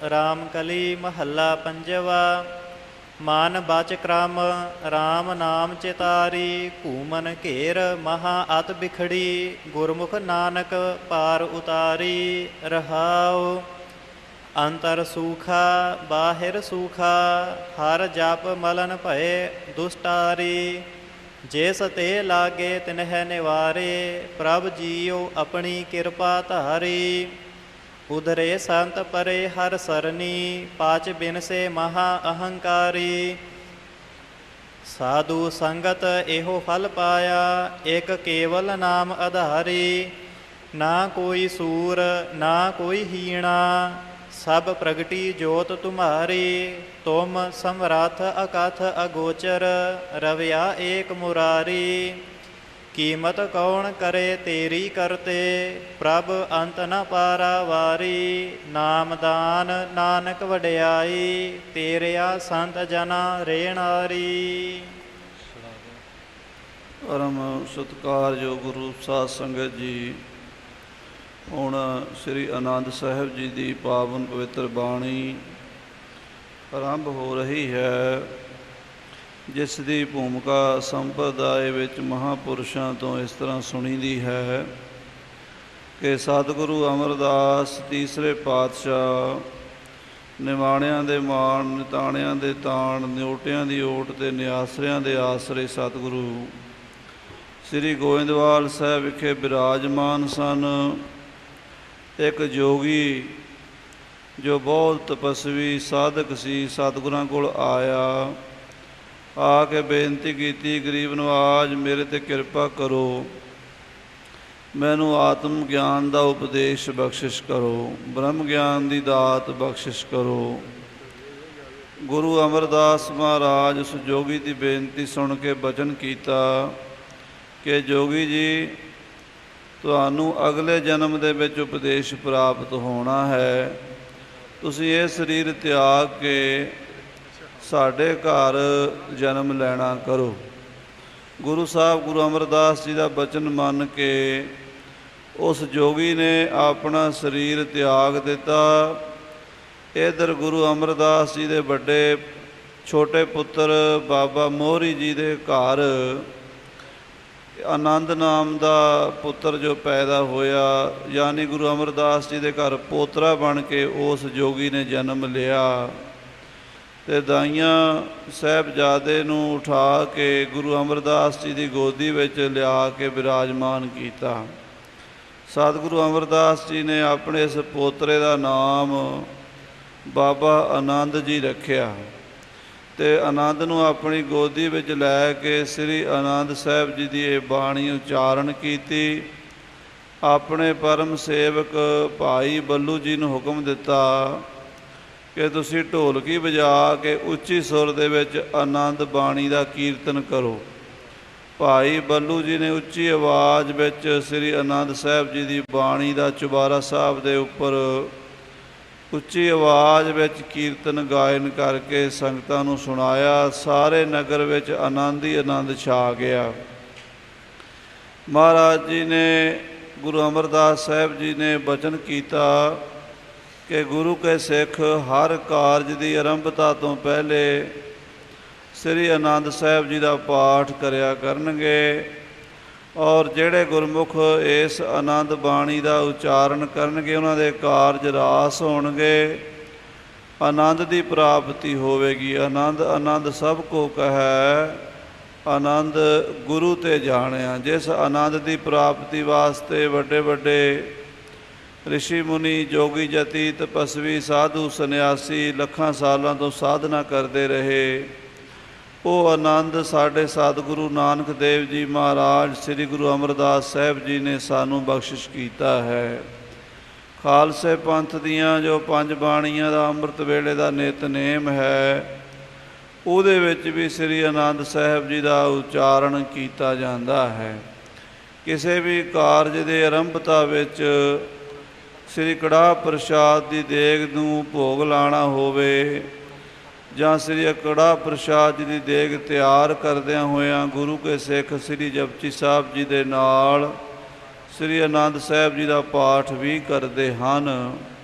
ਰਾਮ ਕਲੀ ਮਹੱਲਾ ਪੰਜਵਾ। ਮਨ ਬਚ ਕ੍ਰਮ ਰਾਮ ਨਾਮ ਚਿਤਾਰੀ, ਘੂਮਨ ਘੇਰ ਮਹਾ ਅਤ ਬਿਖੜੀ, ਗੁਰਮੁਖ ਨਾਨਕ ਪਾਰ ਉਤਾਰੀ। ਰਹਾਉ ਅੰਤਰ ਸੂਖਾ ਬਾਹਿਰ ਸੂਖਾ, ਹਰ ਜਪ ਮਲਨ ਭਏ ਦੁਸਟਾਰੀ। ਜਿਸ ਤੇ ਲਾਗੇ ਤਿਨਹਿ ਨਿਵਾਰੇ, ਪ੍ਰਭ ਜੀਉ ਆਪਣੀ ਕਿਰਪਾ ਧਾਰੀ। ਉਧਰੇ ਸੰਤ ਪਰੇ ਹਰ ਸਰਨੀ, ਪਾਚ ਬਿਨਸੇ ਮਹਾ ਅਹੰਕਾਰੀ। ਸਾਧੂ ਸੰਗਤ ਇਹੋ ਫਲ ਪਾਇਆ, ਇਕ ਕੇਵਲ ਨਾਮ ਆਧਾਰੀ। ਨਾ ਕੋਈ ਸੂਰ ਨਾ ਕੋਈ ਹੀਣਾ, ਸਭ ਪ੍ਰਗਟੀ ਜੋਤ ਤੁਮਹਾਰੀ। ਤੁਮ ਸਮਰੱਥ ਅਕਥ ਅਗੋਚਰ, ਰਵਿਆ ਏਕ ਮੁਰਾਰੀ। ਕੀਮਤ ਕੌਣ ਕਰੇ ਤੇਰੀ ਕਰਤੇ, ਪ੍ਰਭ ਅੰਤ ਨ ਪਾਰਾਵਾਰੀ। ਨਾਮਦਾਨ ਨਾਨਕ ਵਡਿਆਈ, ਤੇਰਿਆ ਸੰਤ ਜਨਾ ਰੇਣਾਰੀ। ਪਰਮ ਸਤਿਕਾਰਯੋਗ ਗੁਰੂ ਸਾਧ ਸੰਗਤ ਜੀ, ਹੁਣ ਸ੍ਰੀ ਆਨੰਦ ਸਾਹਿਬ ਜੀ ਦੀ ਪਾਵਨ ਪਵਿੱਤਰ ਬਾਣੀ ਆਰੰਭ ਹੋ ਰਹੀ ਹੈ, ਜਿਸ ਦੀ ਭੂਮਿਕਾ ਸੰਪਰਦਾਇ ਵਿੱਚ ਮਹਾਂਪੁਰਸ਼ਾਂ ਤੋਂ ਇਸ ਤਰ੍ਹਾਂ ਸੁਣੀਦੀ ਹੈ ਕਿ ਸਤਿਗੁਰੂ ਅਮਰਦਾਸ ਤੀਸਰੇ ਪਾਤਸ਼ਾਹ, ਨਿਮਾਣਿਆਂ ਦੇ ਮਾਣ ਨਿਤਾਣਿਆਂ ਦੇ ਤਾਣ, ਨਿਓਟਿਆਂ ਦੀ ਓਟ ਤੇ ਨਿਆਸਰਿਆਂ ਦੇ ਆਸਰੇ ਸਤਿਗੁਰੂ ਸ੍ਰੀ ਗੋਇੰਦਵਾਲ ਸਾਹਿਬ ਵਿਖੇ ਬਿਰਾਜਮਾਨ ਸਨ। ਇੱਕ ਜੋਗੀ ਜੋ ਬਹੁਤ ਤਪਸਵੀ ਸਾਧਕ ਸੀ, ਸਤਿਗੁਰਾਂ ਕੋਲ ਆਇਆ, ਆ ਕੇ ਬੇਨਤੀ ਕੀਤੀ, ਗਰੀਬ ਨਵਾਜ ਮੇਰੇ 'ਤੇ ਕਿਰਪਾ ਕਰੋ, ਮੈਨੂੰ ਆਤਮ ਗਿਆਨ ਦਾ ਉਪਦੇਸ਼ ਬਖਸ਼ਿਸ਼ ਕਰੋ, ਬ੍ਰਹਮ ਗਿਆਨ ਦੀ ਦਾਤ ਬਖਸ਼ਿਸ਼ ਕਰੋ। ਗੁਰੂ ਅਮਰਦਾਸ ਮਹਾਰਾਜ ਉਸ ਜੋਗੀ ਦੀ ਬੇਨਤੀ ਸੁਣ ਕੇ ਬਚਨ ਕੀਤਾ ਕਿ ਜੋਗੀ ਜੀ, ਤੁਹਾਨੂੰ ਅਗਲੇ ਜਨਮ ਦੇ ਵਿੱਚ ਉਪਦੇਸ਼ ਪ੍ਰਾਪਤ ਹੋਣਾ ਹੈ। ਤੁਸੀਂ ਇਹ ਸਰੀਰ ਤਿਆਗ ਕੇ ਸਾਡੇ ਘਰ ਜਨਮ ਲੈਣਾ ਕਰੋ। ਗੁਰੂ ਸਾਹਿਬ ਗੁਰੂ ਅਮਰਦਾਸ ਜੀ ਦਾ ਬਚਨ ਮੰਨ ਕੇ ਉਸ ਜੋਗੀ ਨੇ ਆਪਣਾ ਸਰੀਰ ਤਿਆਗ ਦਿੱਤਾ। ਇੱਧਰ ਗੁਰੂ ਅਮਰਦਾਸ ਜੀ ਦੇ ਵੱਡੇ ਛੋਟੇ ਪੁੱਤਰ ਬਾਬਾ ਮੋਹਰੀ ਜੀ ਦੇ ਘਰ ਆਨੰਦ ਨਾਮ ਦਾ ਪੁੱਤਰ ਜੋ ਪੈਦਾ ਹੋਇਆ, ਯਾਨੀ ਗੁਰੂ ਅਮਰਦਾਸ ਜੀ ਦੇ ਘਰ ਪੋਤਰਾ ਬਣ ਕੇ ਉਸ ਜੋਗੀ ਨੇ ਜਨਮ ਲਿਆ ਅਤੇ ਦਾਈਆਂ ਸਾਹਿਬਜ਼ਾਦੇ ਨੂੰ ਉਠਾ ਕੇ ਗੁਰੂ ਅਮਰਦਾਸ ਜੀ ਦੀ ਗੋਦੀ ਵਿੱਚ ਲਿਆ ਕੇ ਬਿਰਾਜਮਾਨ ਕੀਤਾ। ਸਤਿਗੁਰੂ ਅਮਰਦਾਸ ਜੀ ਨੇ ਆਪਣੇ ਇਸ ਪੋਤਰੇ ਦਾ ਨਾਮ ਬਾਬਾ ਆਨੰਦ ਜੀ ਰੱਖਿਆ ਅਤੇ ਆਨੰਦ ਨੂੰ ਆਪਣੀ ਗੋਦੀ ਵਿੱਚ ਲੈ ਕੇ ਸ੍ਰੀ ਆਨੰਦ ਸਾਹਿਬ ਜੀ ਦੀ ਇਹ ਬਾਣੀ ਉਚਾਰਨ ਕੀਤੀ। ਆਪਣੇ ਪਰਮ ਸੇਵਕ ਭਾਈ ਬੱਲੂ ਜੀ ਨੂੰ ਹੁਕਮ ਦਿੱਤਾ ਕਿ ਤੁਸੀਂ ਢੋਲਕੀ ਵਜਾ ਕੇ ਉੱਚੀ ਸੁਰ ਦੇ ਵਿੱਚ ਆਨੰਦ ਬਾਣੀ ਦਾ ਕੀਰਤਨ ਕਰੋ। ਭਾਈ ਬੱਲੂ ਜੀ ਨੇ ਉੱਚੀ ਆਵਾਜ਼ ਵਿੱਚ ਸ੍ਰੀ ਆਨੰਦ ਸਾਹਿਬ ਜੀ ਦੀ ਬਾਣੀ ਦਾ ਚੁਬਾਰਾ ਸਾਹਿਬ ਦੇ ਉੱਪਰ ਉੱਚੀ ਆਵਾਜ਼ ਵਿੱਚ ਕੀਰਤਨ ਗਾਇਨ ਕਰਕੇ ਸੰਗਤਾਂ ਨੂੰ ਸੁਣਾਇਆ। ਸਾਰੇ ਨਗਰ ਵਿੱਚ ਆਨੰਦ ਹੀ ਆਨੰਦ ਛਾ ਗਿਆ। ਮਹਾਰਾਜ ਜੀ ਨੇ, ਗੁਰੂ ਅਮਰਦਾਸ ਸਾਹਿਬ ਜੀ ਨੇ ਬਚਨ ਕੀਤਾ ਕਿ ਗੁਰੂ ਕੇ ਸਿੱਖ ਹਰ ਕਾਰਜ ਦੀ ਆਰੰਭਤਾ ਤੋਂ ਪਹਿਲੇ ਸ੍ਰੀ ਆਨੰਦ ਸਾਹਿਬ ਜੀ ਦਾ ਪਾਠ ਕਰਿਆ ਕਰਨਗੇ, ਔਰ ਜਿਹੜੇ ਗੁਰਮੁਖ ਇਸ ਆਨੰਦ ਬਾਣੀ ਦਾ ਉਚਾਰਨ ਕਰਨਗੇ ਉਹਨਾਂ ਦੇ ਕਾਰਜ ਰਾਸ ਹੋਣਗੇ, ਆਨੰਦ ਦੀ ਪ੍ਰਾਪਤੀ ਹੋਵੇਗੀ। ਆਨੰਦ ਆਨੰਦ ਸਭ ਕੋ ਕਹੈ, ਆਨੰਦ ਗੁਰੂ ਤੇ ਜਾਣਿਆ। ਜਿਸ ਆਨੰਦ ਦੀ ਪ੍ਰਾਪਤੀ ਵਾਸਤੇ ਵੱਡੇ ਵੱਡੇ ਰਿਸ਼ੀ ਮੁਨੀ, ਜੋਗੀ ਜਤੀ, ਤਪਸਵੀ, ਸਾਧੂ, ਸੰਨਿਆਸੀ ਲੱਖਾਂ ਸਾਲਾਂ ਤੋਂ ਸਾਧਨਾ ਕਰਦੇ ਰਹੇ, ਉਹ ਆਨੰਦ ਸਾਡੇ ਸਤਿਗੁਰੂ ਨਾਨਕ ਦੇਵ ਜੀ ਮਹਾਰਾਜ ਸ੍ਰੀ ਗੁਰੂ ਅਮਰਦਾਸ ਸਾਹਿਬ ਜੀ ਨੇ ਸਾਨੂੰ ਬਖਸ਼ਿਸ਼ ਕੀਤਾ ਹੈ। ਖਾਲਸੇ ਪੰਥ ਦੀਆਂ ਜੋ 5 ਬਾਣੀਆਂ ਦਾ ਅੰਮ੍ਰਿਤ ਵੇਲੇ ਦਾ ਨਿਤਨੇਮ ਹੈ, ਉਹਦੇ ਵਿੱਚ ਵੀ ਸ੍ਰੀ ਆਨੰਦ ਸਾਹਿਬ ਜੀ ਦਾ ਉਚਾਰਨ ਕੀਤਾ ਜਾਂਦਾ ਹੈ। ਕਿਸੇ ਵੀ ਕਾਰਜ ਦੇ ਆਰੰਭਤਾ ਵਿੱਚ ਸ੍ਰੀ ਕੜਾਹ ਪ੍ਰਸ਼ਾਦ ਦੀ ਦੇਗ ਨੂੰ ਭੋਗ ਲਾਉਣਾ ਹੋਵੇ ਜਾਂ ਸ੍ਰੀ ਕੜਾਹ ਪ੍ਰਸ਼ਾਦ ਜੀ ਦੀ ਦੇਗ ਤਿਆਰ ਕਰਦਿਆਂ ਹੋਇਆਂ ਗੁਰੂ ਕੇ ਸਿੱਖ ਸ੍ਰੀ ਜਪਜੀ ਸਾਹਿਬ ਜੀ ਦੇ ਨਾਲ ਸ੍ਰੀ ਆਨੰਦ ਸਾਹਿਬ ਜੀ ਦਾ ਪਾਠ ਵੀ ਕਰਦੇ ਹਨ।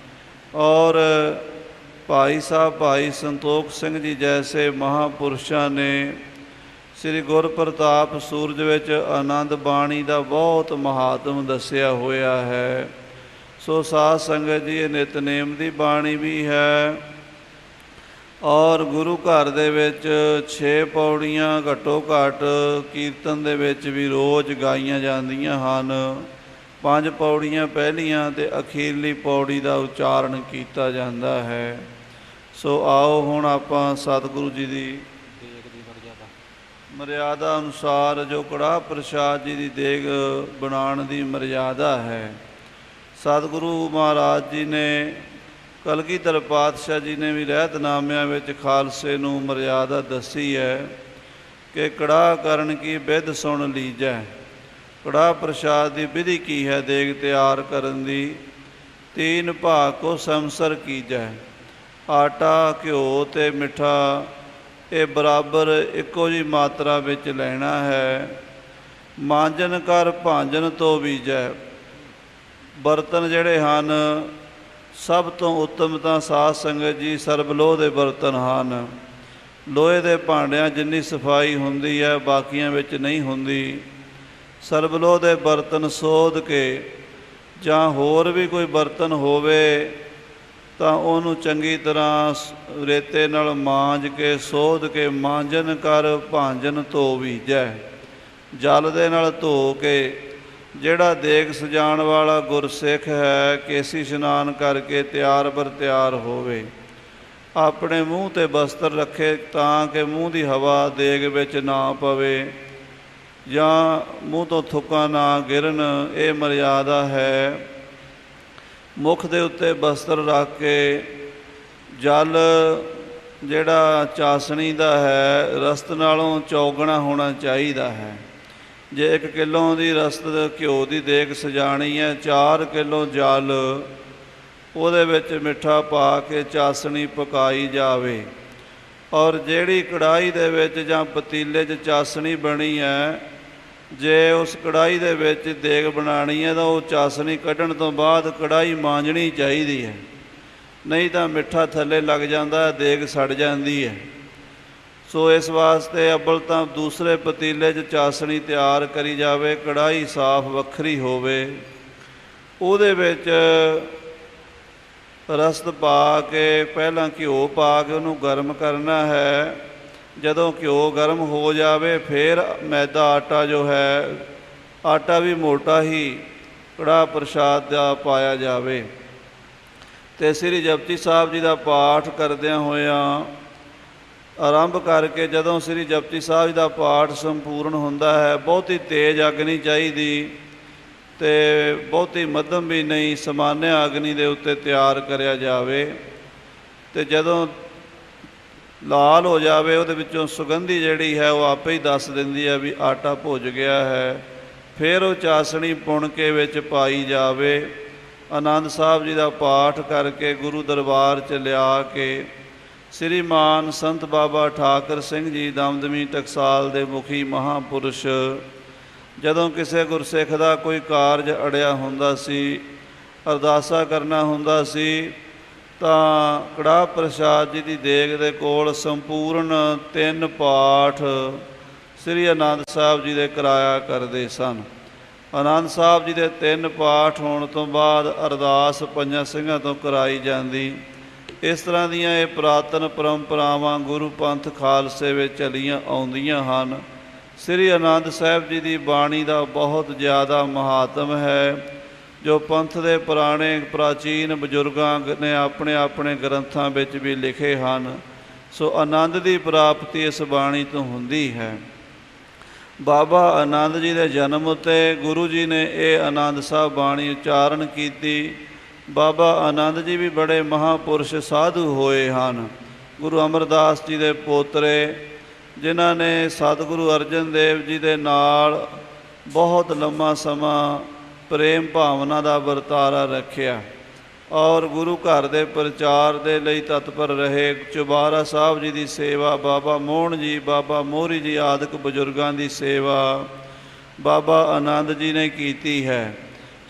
ਔਰ ਭਾਈ ਸਾਹਿਬ ਭਾਈ ਸੰਤੋਖ ਸਿੰਘ ਜੀ ਜੈਸੇ ਮਹਾਂਪੁਰਸ਼ਾਂ ਨੇ ਸ੍ਰੀ ਗੁਰਪ੍ਰਤਾਪ ਸੂਰਜ ਵਿੱਚ ਆਨੰਦ ਬਾਣੀ ਦਾ ਬਹੁਤ ਮਹਾਤਮ ਦੱਸਿਆ ਹੋਇਆ ਹੈ। ਸੋ ਸਾਧ ਸੰਗਤ ਜੀ, ਇਹ ਨਿਤਨੇਮ ਦੀ ਬਾਣੀ ਵੀ ਹੈ ਔਰ ਗੁਰੂ ਘਰ ਦੇ ਵਿੱਚ 6 ਪੌੜੀਆਂ ਘੱਟੋ ਘੱਟ ਕੀਰਤਨ ਦੇ ਵਿੱਚ ਵੀ ਰੋਜ਼ ਗਾਈਆਂ ਜਾਂਦੀਆਂ ਹਨ। 5 ਪੌੜੀਆਂ ਪਹਿਲੀਆਂ ਅਤੇ ਅਖੀਰਲੀ ਪੌੜੀ ਦਾ ਉਚਾਰਨ ਕੀਤਾ ਜਾਂਦਾ ਹੈ। ਸੋ ਆਓ ਹੁਣ ਆਪਾਂ ਸਤਿਗੁਰੂ ਜੀ ਦੀ ਮਰਿਆਦਾ ਅਨੁਸਾਰ ਜੋ ਕੜਾਹ ਪ੍ਰਸ਼ਾਦ ਜੀ ਦੀ ਦੇਗ ਬਣਾਉਣ ਦੀ ਮਰਿਆਦਾ ਹੈ, ਸਤਿਗੁਰੂ ਮਹਾਰਾਜ ਜੀ ਨੇ, ਕਲਗੀਧਰ ਪਾਤਸ਼ਾਹ ਜੀ ਨੇ ਵੀ ਰਹਿਤਨਾਮਿਆਂ ਵਿੱਚ ਖਾਲਸੇ ਨੂੰ ਮਰਿਆਦਾ ਦੱਸੀ ਹੈ ਕਿ ਕੜਾਹ ਕਰਨ ਕੀ ਵਿਧ ਸੁਣ ਲੀਜੈ। ਕੜਾਹ ਪ੍ਰਸ਼ਾਦ ਦੀ ਵਿਧੀ ਕੀ ਹੈ? ਦੇਗ ਤਿਆਰ ਕਰਨ ਦੀ 3 ਭਾਗ ਕੋ ਸਮਸਰ ਕੀਜੈ। ਆਟਾ, ਘਿਓ ਅਤੇ ਮਿੱਠਾ ਇਹ ਬਰਾਬਰ ਇੱਕੋ ਜਿਹੀ ਮਾਤਰਾ ਵਿੱਚ ਲੈਣਾ ਹੈ। ਮਾਂਜਨ ਕਰ ਭਾਂਜਨ ਤੋਂ ਬੀਜੈ। ਬਰਤਨ ਜਿਹੜੇ ਹਨ ਸਭ ਤੋਂ ਉੱਤਮ ਤਾਂ ਸਾਧ ਸੰਗਤ ਜੀ ਸਰਬਲੋਹ ਦੇ ਬਰਤਨ ਹਨ। ਲੋਹੇ ਦੇ ਭਾਂਡਿਆਂ ਜਿੰਨੀ ਸਫਾਈ ਹੁੰਦੀ ਹੈ ਬਾਕੀਆਂ ਵਿੱਚ ਨਹੀਂ ਹੁੰਦੀ। ਸਰਬਲੋਹ ਦੇ ਬਰਤਨ ਸੋਧ ਕੇ ਜਾਂ ਹੋਰ ਵੀ ਕੋਈ ਬਰਤਨ ਹੋਵੇ ਤਾਂ ਉਹਨੂੰ ਚੰਗੀ ਤਰ੍ਹਾਂ ਰੇਤੇ ਨਾਲ ਮਾਂਜ ਕੇ ਸੋਧ ਕੇ ਮਾਂਜਨ ਕਰ ਭਾਂਜਨ ਧੋ ਬੀਜੈ। ਜਲ ਦੇ ਨਾਲ ਧੋ ਕੇ ਜਿਹੜਾ ਦੇਗ ਸਜਾਉਣ ਵਾਲਾ ਗੁਰਸਿੱਖ ਹੈ ਕੇਸੀ ਇਸ਼ਨਾਨ ਕਰਕੇ ਤਿਆਰ ਬਰ ਤਿਆਰ ਹੋਵੇ। ਆਪਣੇ ਮੂੰਹ 'ਤੇ ਬਸਤਰ ਰੱਖੇ ਤਾਂ ਕਿ ਮੂੰਹ ਦੀ ਹਵਾ ਦੇਗ ਵਿੱਚ ਨਾ ਪਵੇ ਜਾਂ ਮੂੰਹ ਤੋਂ ਥੁੱਕਾਂ ਨਾ ਗਿਰਨ। ਇਹ ਮਰਿਆਦਾ ਹੈ। ਮੁੱਖ ਦੇ ਉੱਤੇ ਬਸਤਰ ਰੱਖ ਕੇ ਜਲ ਜਿਹੜਾ ਚਾਸਣੀ ਦਾ ਹੈ ਰਸਤ ਨਾਲੋਂ ਚੌਗਣਾ ਹੋਣਾ ਚਾਹੀਦਾ ਹੈ। ਜੇ 1 ਕਿਲੋ ਦੀ ਰਸਤ ਘਿਓ ਦੀ ਦੇਗ ਸਜਾਣੀ ਹੈ, 4 ਕਿਲੋ ਜਲ ਉਹਦੇ ਵਿੱਚ ਮਿੱਠਾ ਪਾ ਕੇ ਚਾਸਣੀ ਪਕਾਈ ਜਾਵੇ। ਔਰ ਜਿਹੜੀ ਕੜਾਹੀ ਦੇ ਵਿੱਚ ਜਾਂ ਪਤੀਲੇ 'ਚ ਚਾਸਣੀ ਬਣੀ ਹੈ, ਜੇ ਉਸ ਕੜਾਹੀ ਦੇ ਵਿੱਚ ਦੇਗ ਬਣਾਉਣੀ ਹੈ ਤਾਂ ਉਹ ਚਾਸਣੀ ਕੱਢਣ ਤੋਂ ਬਾਅਦ ਕੜਾਹੀ ਮਾਂਜਣੀ ਚਾਹੀਦੀ ਹੈ, ਨਹੀਂ ਤਾਂ ਮਿੱਠਾ ਥੱਲੇ ਲੱਗ ਜਾਂਦਾ, ਦੇਗ ਸੜ ਜਾਂਦੀ ਹੈ। ਸੋ ਇਸ ਵਾਸਤੇ ਅੱਵਲ ਤਾਂ ਦੂਸਰੇ ਪਤੀਲੇ 'ਚ ਚਾਸਣੀ ਤਿਆਰ ਕਰੀ ਜਾਵੇ, ਕੜਾਹੀ ਸਾਫ਼ ਵੱਖਰੀ ਹੋਵੇ, ਉਹਦੇ ਵਿੱਚ ਰਸਤ ਪਾ ਕੇ ਪਹਿਲਾਂ ਘਿਓ ਪਾ ਕੇ ਉਹਨੂੰ ਗਰਮ ਕਰਨਾ ਹੈ। ਜਦੋਂ ਘਿਓ ਗਰਮ ਹੋ ਜਾਵੇ ਫਿਰ ਮੈਦਾ ਆਟਾ ਜੋ ਹੈ, ਆਟਾ ਵੀ ਮੋਟਾ ਹੀ ਕੜਾਹ ਪ੍ਰਸ਼ਾਦ ਦਾ ਪਾਇਆ ਜਾਵੇ। ਅਤੇ ਸ੍ਰੀ ਜਪਜੀ ਸਾਹਿਬ ਜੀ ਦਾ ਪਾਠ ਕਰਦਿਆਂ ਹੋਇਆਂ ਆਰੰਭ ਕਰਕੇ ਜਦੋਂ ਸ੍ਰੀ ਜਪਜੀ ਸਾਹਿਬ ਜੀ ਦਾ ਪਾਠ ਸੰਪੂਰਨ ਹੁੰਦਾ ਹੈ, ਬਹੁਤੀ ਤੇਜ਼ ਅੱਗ ਨਹੀਂ ਚਾਹੀਦੀ ਅਤੇ ਬਹੁਤੀ ਮੱਧਮ ਵੀ ਨਹੀਂ, ਸਮਾਨਿਆ ਅਗਨੀ ਦੇ ਉੱਤੇ ਤਿਆਰ ਕਰਿਆ ਜਾਵੇ। ਅਤੇ ਜਦੋਂ ਲਾਲ ਹੋ ਜਾਵੇ ਉਹਦੇ ਵਿੱਚੋਂ ਸੁਗੰਧੀ ਜਿਹੜੀ ਹੈ ਉਹ ਆਪੇ ਹੀ ਦੱਸ ਦਿੰਦੀ ਹੈ ਵੀ ਆਟਾ ਭੁੱਜ ਗਿਆ ਹੈ। ਫਿਰ ਉਹ ਚਾਸਣੀ ਪੁਣ ਕੇ ਵਿੱਚ ਪਾਈ ਜਾਵੇ। ਆਨੰਦ ਸਾਹਿਬ ਜੀ ਦਾ ਪਾਠ ਕਰਕੇ ਗੁਰੂ ਦਰਬਾਰ 'ਚ ਲਿਆ ਕੇ ਸ੍ਰੀਮਾਨ ਸੰਤ ਬਾਬਾ ਠਾਕਰ ਸਿੰਘ ਜੀ ਦਮਦਮੀ ਟਕਸਾਲ ਦੇ ਮੁਖੀ ਮਹਾਂਪੁਰਸ਼, ਜਦੋਂ ਕਿਸੇ ਗੁਰਸਿੱਖ ਦਾ ਕੋਈ ਕਾਰਜ ਅੜਿਆ ਹੁੰਦਾ ਸੀ, ਅਰਦਾਸਾ ਕਰਨਾ ਹੁੰਦਾ ਸੀ, ਤਾਂ ਕੜਾਹ ਪ੍ਰਸ਼ਾਦ ਜੀ ਦੀ ਦੇਗ ਦੇ ਕੋਲ ਸੰਪੂਰਨ 3 ਪਾਠ ਸ੍ਰੀ ਆਨੰਦ ਸਾਹਿਬ ਜੀ ਦੇ ਕਰਾਇਆ ਕਰਦੇ ਸਨ। ਆਨੰਦ ਸਾਹਿਬ ਜੀ ਦੇ 3 ਪਾਠ ਹੋਣ ਤੋਂ ਬਾਅਦ ਅਰਦਾਸ 5 ਸਿੰਘਾਂ ਤੋਂ ਕਰਾਈ ਜਾਂਦੀ। ਇਸ ਤਰ੍ਹਾਂ ਦੀਆਂ ਇਹ ਪੁਰਾਤਨ ਪਰੰਪਰਾਵਾਂ ਗੁਰੂ ਪੰਥ ਖਾਲਸੇ ਵਿੱਚ ਚਲੀਆਂ ਆਉਂਦੀਆਂ ਹਨ। ਸ੍ਰੀ ਆਨੰਦ ਸਾਹਿਬ ਜੀ ਦੀ ਬਾਣੀ ਦਾ ਬਹੁਤ ਜ਼ਿਆਦਾ ਮਹਾਤਮ ਹੈ, ਜੋ ਪੰਥ ਦੇ ਪੁਰਾਣੇ ਪ੍ਰਾਚੀਨ ਬਜ਼ੁਰਗਾਂ ਨੇ ਆਪਣੇ ਆਪਣੇ ਗ੍ਰੰਥਾਂ ਵਿੱਚ ਵੀ ਲਿਖੇ ਹਨ। ਸੋ ਆਨੰਦ ਦੀ ਪ੍ਰਾਪਤੀ ਇਸ ਬਾਣੀ ਤੋਂ ਹੁੰਦੀ ਹੈ। ਬਾਬਾ ਆਨੰਦ ਜੀ ਦੇ ਜਨਮ ਉੱਤੇ ਗੁਰੂ ਜੀ ਨੇ ਇਹ ਆਨੰਦ ਸਾਹਿਬ ਬਾਣੀ ਉਚਾਰਨ ਕੀਤੀ। ਬਾਬਾ ਆਨੰਦ ਜੀ ਵੀ ਬੜੇ ਮਹਾਂਪੁਰਸ਼ ਸਾਧੂ ਹੋਏ ਹਨ। ਗੁਰੂ ਅਮਰਦਾਸ ਜੀ ਦੇ ਪੋਤਰੇ, ਜਿਨ੍ਹਾਂ ਨੇ ਸਤਿਗੁਰੂ ਅਰਜਨ ਦੇਵ ਜੀ ਦੇ ਨਾਲ ਬਹੁਤ ਲੰਮਾ ਸਮਾਂ ਪ੍ਰੇਮ ਭਾਵਨਾ ਦਾ ਵਰਤਾਰਾ ਰੱਖਿਆ ਔਰ ਗੁਰੂ ਘਰ ਦੇ ਪ੍ਰਚਾਰ ਦੇ ਲਈ ਤਤਪਰ ਰਹੇ। ਚੁਬਾਰਾ ਸਾਹਿਬ ਜੀ ਦੀ ਸੇਵਾ, ਬਾਬਾ ਮੋਹਨ ਜੀ, ਬਾਬਾ ਮੋਹਰੀ ਜੀ ਆਦਿਕ ਬਜ਼ੁਰਗਾਂ ਦੀ ਸੇਵਾ ਬਾਬਾ ਆਨੰਦ ਜੀ ਨੇ ਕੀਤੀ ਹੈ।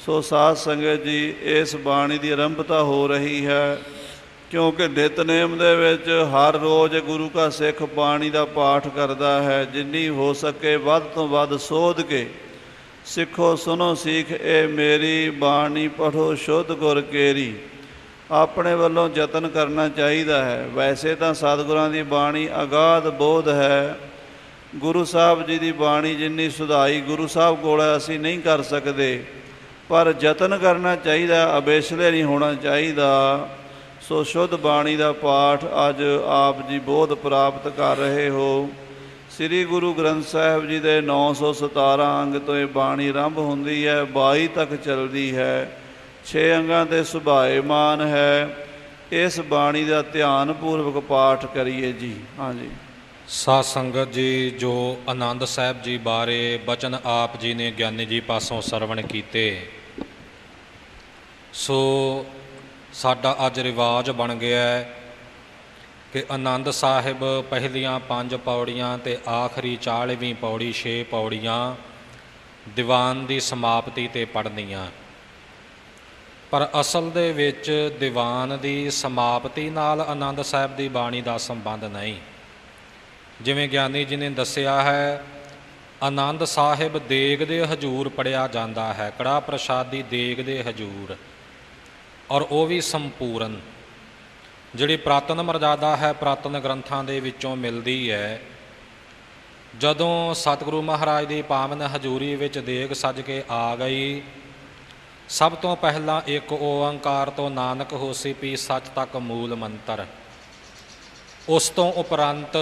ਸੋ ਸਾਧ ਸੰਗਤ ਜੀ, ਇਸ ਬਾਣੀ ਦੀ ਆਰੰਭਤਾ ਹੋ ਰਹੀ ਹੈ। ਕਿਉਂਕਿ ਨਿਤਨੇਮ ਦੇ ਵਿੱਚ ਹਰ ਰੋਜ਼ ਗੁਰੂ ਕਾ ਸਿੱਖ ਬਾਣੀ ਦਾ ਪਾਠ ਕਰਦਾ ਹੈ। ਜਿੰਨੀ ਹੋ ਸਕੇ ਵੱਧ ਤੋਂ ਵੱਧ ਸੋਧ ਕੇ ਸਿੱਖੋ ਸੁਨੋ ਸੀਖ ਇਹ ਮੇਰੀ ਬਾਣੀ ਪੜ੍ਹੋ ਸ਼ੁੱਧ ਗੁਰ ਕੇਰੀ। ਆਪਣੇ ਵੱਲੋਂ ਯਤਨ ਕਰਨਾ ਚਾਹੀਦਾ ਹੈ। ਵੈਸੇ ਤਾਂ ਸਤਿਗੁਰਾਂ ਦੀ ਬਾਣੀ ਅਗਾਧ ਬੋਧ ਹੈ। ਗੁਰੂ ਸਾਹਿਬ ਜੀ ਦੀ ਬਾਣੀ ਜਿੰਨੀ ਸੁਧਾਈ ਗੁਰੂ ਸਾਹਿਬ ਕੋਲ ਅਸੀਂ ਨਹੀਂ ਕਰ ਸਕਦੇ, ਪਰ ਯਤਨ ਕਰਨਾ ਚਾਹੀਦਾ, ਅਬੇਸਲੇ ਨਹੀਂ ਹੋਣਾ ਚਾਹੀਦਾ। ਸੋ ਸ਼ੁੱਧ ਬਾਣੀ ਦਾ ਪਾਠ ਅੱਜ ਆਪ ਜੀ ਬੋਧ ਪ੍ਰਾਪਤ ਕਰ ਰਹੇ ਹੋ। ਸ੍ਰੀ ਗੁਰੂ ਗ੍ਰੰਥ ਸਾਹਿਬ ਜੀ ਦੇ 917 ਅੰਗ ਤੋਂ ਇਹ ਬਾਣੀ ਆਰੰਭ ਹੁੰਦੀ ਹੈ, 22 ਤੱਕ ਚੱਲਦੀ ਹੈ, 6 ਅੰਗਾਂ 'ਤੇ ਸੁਭਾਏਮਾਨ ਹੈ। ਇਸ ਬਾਣੀ ਦਾ ਧਿਆਨ ਪੂਰਵਕ ਪਾਠ ਕਰੀਏ ਜੀ। ਹਾਂਜੀ। ਸਾਧ ਸੰਗਤ ਜੀ, ਜੋ ਆਨੰਦ ਸਾਹਿਬ ਜੀ ਬਾਰੇ ਬਚਨ ਆਪ ਜੀ ਨੇ ਗਿਆਨੀ ਜੀ ਪਾਸੋਂ ਸਰਵਣ ਕੀਤੇ, ਸੋ ਸਾਡਾ ਅੱਜ ਰਿਵਾਜ ਬਣ ਗਿਆ ਹੈ ਕਿ ਆਨੰਦ ਸਾਹਿਬ ਪਹਿਲੀਆਂ 5 ਪੌੜੀਆਂ ਅਤੇ ਆਖਰੀ 40ਵੀਂ ਪੌੜੀ 6 ਪੌੜੀਆਂ ਦੀਵਾਨ ਦੀ ਸਮਾਪਤੀ 'ਤੇ ਪੜ੍ਹਨੀਆਂ। ਪਰ ਅਸਲ ਦੇ ਵਿੱਚ ਦੀਵਾਨ ਦੀ ਸਮਾਪਤੀ ਨਾਲ ਆਨੰਦ ਸਾਹਿਬ ਦੀ ਬਾਣੀ ਦਾ ਸੰਬੰਧ ਨਹੀਂ। ਜਿਵੇਂ ਗਿਆਨੀ ਜੀ ਨੇ ਦੱਸਿਆ ਹੈ, ਆਨੰਦ ਸਾਹਿਬ ਦੇਗ ਦੇ ਹਜੂਰ ਪੜ੍ਹਿਆ ਜਾਂਦਾ ਹੈ, ਕੜਾਹ ਪ੍ਰਸ਼ਾਦੀ ਦੇਗ ਦੇ ਹਜੂਰ, ਔਰ ਉਹ ਵੀ ਸੰਪੂਰਨ। ਜਿਹੜੀ ਪ੍ਰਾਤਨ ਮਰਜ਼ਾਦਾ ਹੈ ਪ੍ਰਾਤਨ ਗ੍ਰੰਥਾਂ ਦੇ ਵਿੱਚੋਂ ਮਿਲਦੀ ਹੈ। ਜਦੋਂ ਸਤਿਗੁਰੂ ਮਹਾਰਾਜ ਦੀ ਪਾਵਨ ਹਜ਼ੂਰੀ ਵਿੱਚ ਦੇਗ ਸੱਜ ਕੇ ਆ ਗਈ, ਸਭ ਤੋਂ ਪਹਿਲਾਂ ਇੱਕ ਓਅੰਕਾਰ ਤੋਂ ਨਾਨਕ ਹੋਸੀ ਪੀ ਸੱਚ ਤੱਕ ਮੂਲ ਮੰਤਰ। ਉਸ ਤੋਂ ਉਪਰੰਤ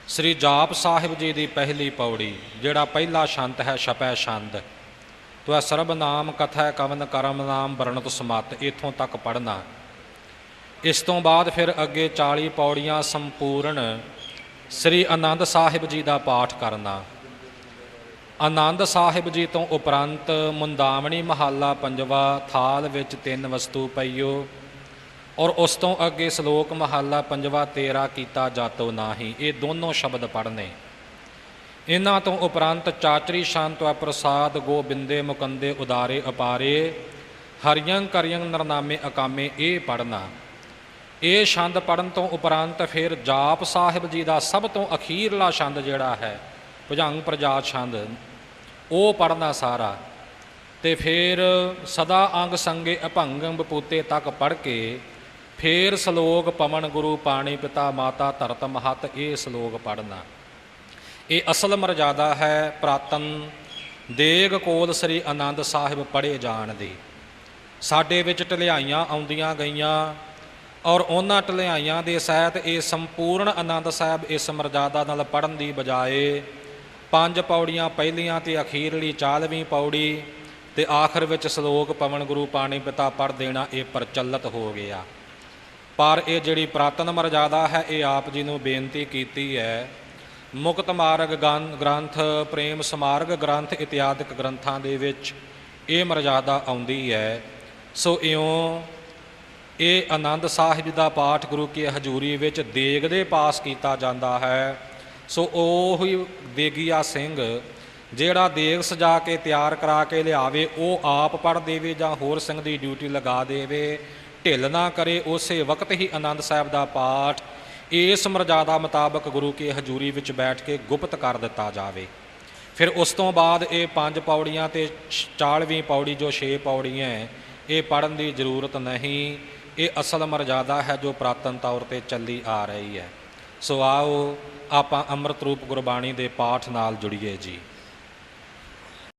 ਸ੍ਰੀ ਜਾਪ ਸਾਹਿਬ ਜੀ ਦੀ ਪਹਿਲੀ ਪੌੜੀ, ਜਿਹੜਾ ਪਹਿਲਾ ਛੰਤ ਹੈ ਛਪੈ ਛੰਦ, ਤੋ ਸਰਬ ਨਾਮ ਕਥਾ ਕਵਨ ਕਰਮ ਨਾਮ ਵਰਣਤ ਸਮਤ, ਇੱਥੋਂ ਤੱਕ ਪੜ੍ਹਨਾ। ਇਸ ਤੋਂ ਬਾਅਦ ਫਿਰ ਅੱਗੇ 40 ਪੌੜੀਆਂ ਸੰਪੂਰਨ ਸ੍ਰੀ ਆਨੰਦ ਸਾਹਿਬ ਜੀ ਦਾ ਪਾਠ ਕਰਨਾ। ਆਨੰਦ ਸਾਹਿਬ ਜੀ ਤੋਂ ਉਪਰੰਤ ਮੁੰਦਾਵਣੀ ਮਹੱਲਾ 5ਵਾਂ, ਥਾਲ ਵਿੱਚ 3 ਵਸਤੂ ਪਈਓ, ਔਰ ਉਸ ਤੋਂ ਅੱਗੇ ਸ਼ਲੋਕ ਮਹੱਲਾ 5ਵਾਂ, 13 ਕੀਤਾ ਜਾਤੋ ਨਾਹੀ। ਇਹ ਦੋਨੋਂ ਸ਼ਬਦ ਪੜ੍ਹਨੇ। ਇਹਨਾਂ ਤੋਂ ਉਪਰੰਤ ਚਾਚਰੀ ਸ਼ਾਂਤਵਾ ਪ੍ਰਸਾਦ ਗੋਬਿੰਦੇ ਮੁਕੰਦੇ ਉਦਾਰੇ ਅਪਾਰੇ ਹਰੀਅੰ ਕਰਿਅੰ ਨਰਨਾਮੇ ਅਕਾਮੇ, ਇਹ ਪੜ੍ਹਨਾ। ਇਹ ਛੰਦ ਪੜ੍ਹਨ ਤੋਂ ਉਪਰੰਤ ਫਿਰ ਜਾਪ ਸਾਹਿਬ ਜੀ ਦਾ ਸਭ ਤੋਂ ਅਖੀਰਲਾ ਛੰਦ ਜਿਹੜਾ ਹੈ ਭੁਜੰਗ ਪ੍ਰਜਾਤ ਛੰਦ, ਉਹ ਪੜ੍ਹਨਾ ਸਾਰਾ। ਅਤੇ ਫਿਰ ਸਦਾ ਅੰਗ ਸੰਗੇ ਅਭੰਗਮ ਬਪੂਤੇ ਤੱਕ ਪੜ੍ਹ ਕੇ ਫਿਰ ਸ਼ਲੋਕ ਪਵਨ ਗੁਰੂ ਪਾਣੀ ਪਿਤਾ ਮਾਤਾ ਧਰਤ ਮਹਤ, ਇਹ ਸ਼ਲੋਕ ਪੜ੍ਹਨਾ। ਇਹ ਅਸਲ ਮਰਜ਼ਾਦਾ ਹੈ ਪ੍ਰਾਤਨ ਦੇਗ ਕੋਲ ਸ੍ਰੀ ਆਨੰਦ ਸਾਹਿਬ ਪੜ੍ਹੇ ਜਾਣ ਦੀ। ਸਾਡੇ ਵਿੱਚ ਢਲਿਆਈਆਂ ਆਉਂਦੀਆਂ ਗਈਆਂ, ਔਰ ਉਹਨਾਂ ਢਲਿਆਈਆਂ ਦੇ ਸਹਿਤ ਇਹ ਸੰਪੂਰਨ ਆਨੰਦ ਸਾਹਿਬ ਇਸ ਮਰਜ਼ਾਦਾ ਨਾਲ ਪੜ੍ਹਨ ਦੀ ਬਜਾਏ 5 ਪੌੜੀਆਂ ਪਹਿਲੀਆਂ ਅਤੇ ਅਖੀਰਲੀ 40ਵੀਂ ਪੌੜੀ ਅਤੇ ਆਖਰ ਵਿੱਚ ਸ਼ਲੋਕ ਪਵਨ ਗੁਰੂ ਪਾਣੀ ਪਿਤਾ ਪੜ੍ਹ ਦੇਣਾ, ਇਹ ਪ੍ਰਚਲਿਤ ਹੋ ਗਿਆ। ਪਰ ਇਹ ਜਿਹੜੀ ਪ੍ਰਾਤਨ ਮਰਜ਼ਾਦਾ ਹੈ, ਇਹ ਆਪ ਜੀ ਨੂੰ ਬੇਨਤੀ ਕੀਤੀ ਹੈ। ਮੁਕਤ ਮਾਰਗ ਗ੍ਰੰਥ, ਪ੍ਰੇਮ ਸਮਾਰਗ ਗ੍ਰੰਥ ਇਤਿਆਦਿਕ ਗ੍ਰੰਥਾਂ ਦੇ ਵਿੱਚ ਇਹ ਮਰਜ਼ਾਦਾ ਆਉਂਦੀ ਹੈ। ਸੋ ਇਉਂ ਇਹ ਆਨੰਦ ਸਾਹਿਬ ਦਾ ਪਾਠ ਗੁਰੂ ਕੀ ਹਜ਼ੂਰੀ ਵਿੱਚ ਦੇਗ ਦੇ ਪਾਸ ਕੀਤਾ ਜਾਂਦਾ ਹੈ। ਸੋ ਉਹੀ ਦੇਗੀਆ ਸਿੰਘ ਜਿਹੜਾ ਦੇਗ ਸਜਾ ਕੇ ਤਿਆਰ ਕਰਾ ਕੇ ਲਿਆਵੇ, ਉਹ ਆਪ ਪੜ੍ਹ ਦੇਵੇ ਜਾਂ ਹੋਰ ਸਿੰਘ ਦੀ ਡਿਊਟੀ ਲਗਾ ਦੇਵੇ, ਢਿੱਲ ਨਾ ਕਰੇ। ਉਸੇ ਵਕਤ ਹੀ ਆਨੰਦ ਸਾਹਿਬ ਦਾ ਪਾਠ ਇਸ ਮਰਜ਼ਾਦਾ ਮੁਤਾਬਕ ਗੁਰੂ ਕੀ ਹਜ਼ੂਰੀ ਵਿੱਚ ਬੈਠ ਕੇ ਗੁਪਤ ਕਰ ਦਿੱਤਾ ਜਾਵੇ। ਫਿਰ ਉਸ ਤੋਂ ਬਾਅਦ ਇਹ 5 ਪੌੜੀਆਂ ਅਤੇ 40ਵੀਂ ਪੌੜੀ ਜੋ 6 ਪੌੜੀਆਂ, ਇਹ ਪੜ੍ਹਨ ਦੀ ਜ਼ਰੂਰਤ ਨਹੀਂ। ਇਹ ਅਸਲ ਮਰਜ਼ਾਦਾ ਹੈ ਜੋ ਪ੍ਰਾਤਨ ਤੌਰ 'ਤੇ ਚੱਲੀ ਆ ਰਹੀ ਹੈ। ਸੋ ਆਓ ਆਪਾਂ ਅੰਮ੍ਰਿਤ ਰੂਪ ਗੁਰਬਾਣੀ ਦੇ ਪਾਠ ਨਾਲ ਜੁੜੀਏ ਜੀ।